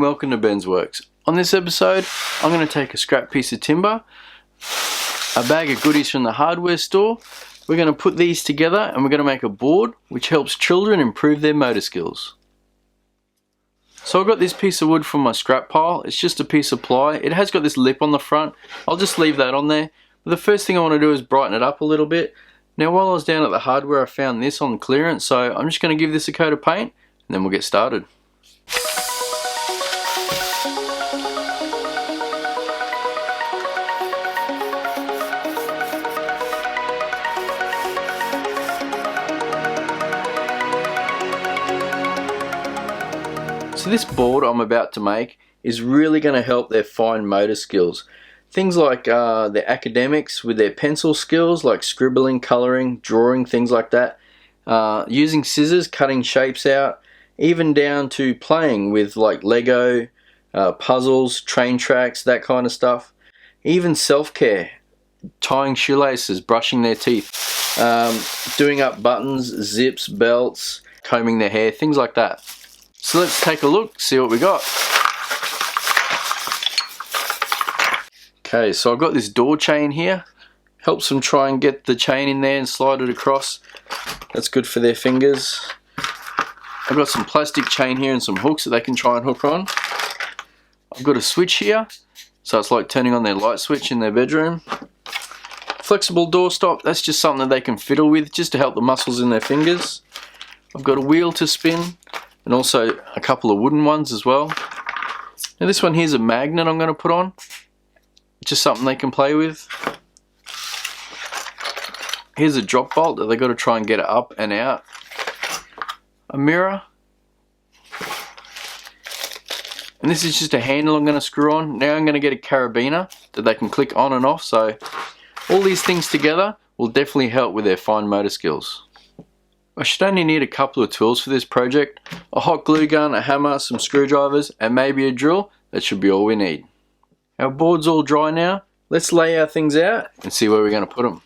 welcome to Ben's Worx. On this episode, I'm going to take a scrap piece of timber, a bag of goodies from the hardware store. We're going to put these together and we're going to make a board which helps children improve their motor skills. So I've got this piece of wood from my scrap pile. It's just a piece of ply. It has got this lip on the front. I'll just leave that on there. But the first thing I want to do is brighten it up a little bit. Now while I was down at the hardware, I found this on clearance, so I'm just going to give this a coat of paint and then we'll get started. So this board I'm about to make is really going to help their fine motor skills. Things like their academics with their pencil skills, like scribbling, colouring, drawing, things like that. Using scissors, cutting shapes out, even down to playing with like Lego, puzzles, train tracks, that kind of stuff. Even self-care, tying shoelaces, brushing their teeth, doing up buttons, zips, belts, combing their hair, things like that. So let's take a look, see what we got. Okay, so I've got this door chain here. Helps them try and get the chain in there and slide it across. That's good for their fingers. I've got some plastic chain here and some hooks that they can try and hook on. I've got a switch here, so it's like turning on their light switch in their bedroom. Flexible door stop, that's just something that they can fiddle with just to help the muscles in their fingers. I've got a wheel to spin, and also a couple of wooden ones as well. Now this one here's a magnet I'm going to put on. Just something they can play with. Here's a drop bolt that they've got to try and get it up and out. A mirror. And this is just a handle I'm going to screw on. Now I'm going to get a carabiner that they can click on and off. So all these things together will definitely help with their fine motor skills. I should only need a couple of tools for this project. A hot glue gun, a hammer, some screwdrivers, and maybe a drill. That should be all we need. Our board's all dry now. Let's lay our things out and see where we're going to put them.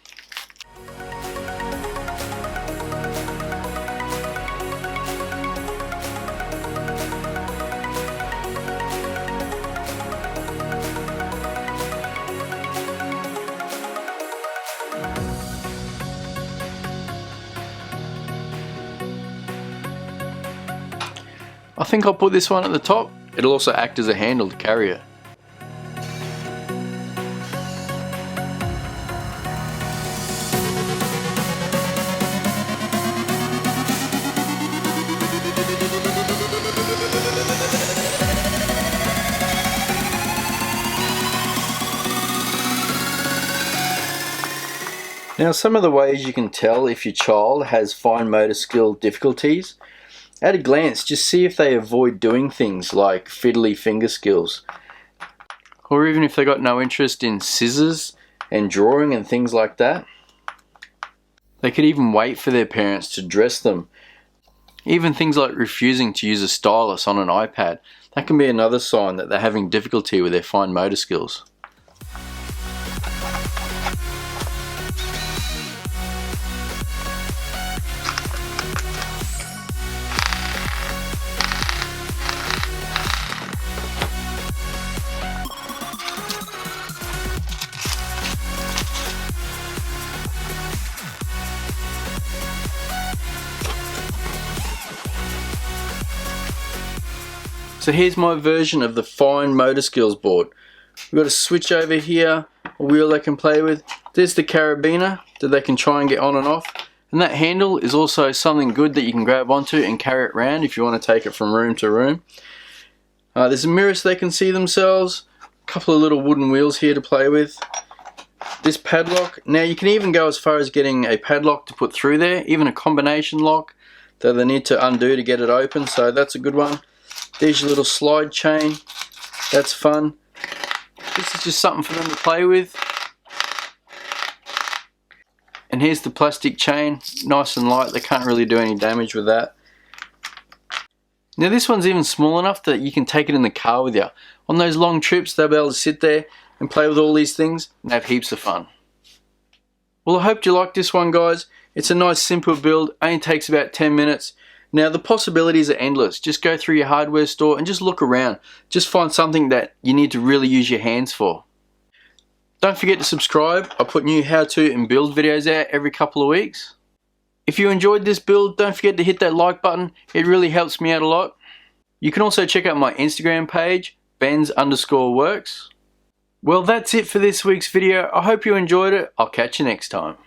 I think I'll put this one at the top. It'll also act as a handle to carry it. Now some of the ways you can tell if your child has fine motor skill difficulties. At a glance, just see if they avoid doing things like fiddly finger skills. Or even if they got no interest in scissors and drawing and things like that. They could even wait for their parents to dress them. Even things like refusing to use a stylus on an iPad. That can be another sign that they're having difficulty with their fine motor skills. So here's my version of the fine motor skills board. We've got a switch over here, a wheel they can play with. There's the carabiner that they can try and get on and off. And that handle is also something good that you can grab onto and carry it around if you want to take it from room to room. There's a mirror so they can see themselves. A couple of little wooden wheels here to play with. This padlock. Now you can even go as far as getting a padlock to put through there. Even a combination lock that they need to undo to get it open. So that's a good one. There's your little slide chain, that's fun. This is just something for them to play with. And here's the plastic chain, nice and light, they can't really do any damage with that. Now this one's even small enough that you can take it in the car with you. On those long trips they'll be able to sit there and play with all these things and have heaps of fun. Well, I hope you liked this one, guys. It's a nice simple build, only takes about 10 minutes. Now the possibilities are endless. Just go through your hardware store and just look around. Just find something that you need to really use your hands for. Don't forget to subscribe. I put new how-to and build videos out every couple of weeks. If you enjoyed this build, don't forget to hit that like button. It really helps me out a lot. You can also check out my Instagram page, Benz_Worx. Well, that's it for this week's video. I hope you enjoyed it. I'll catch you next time.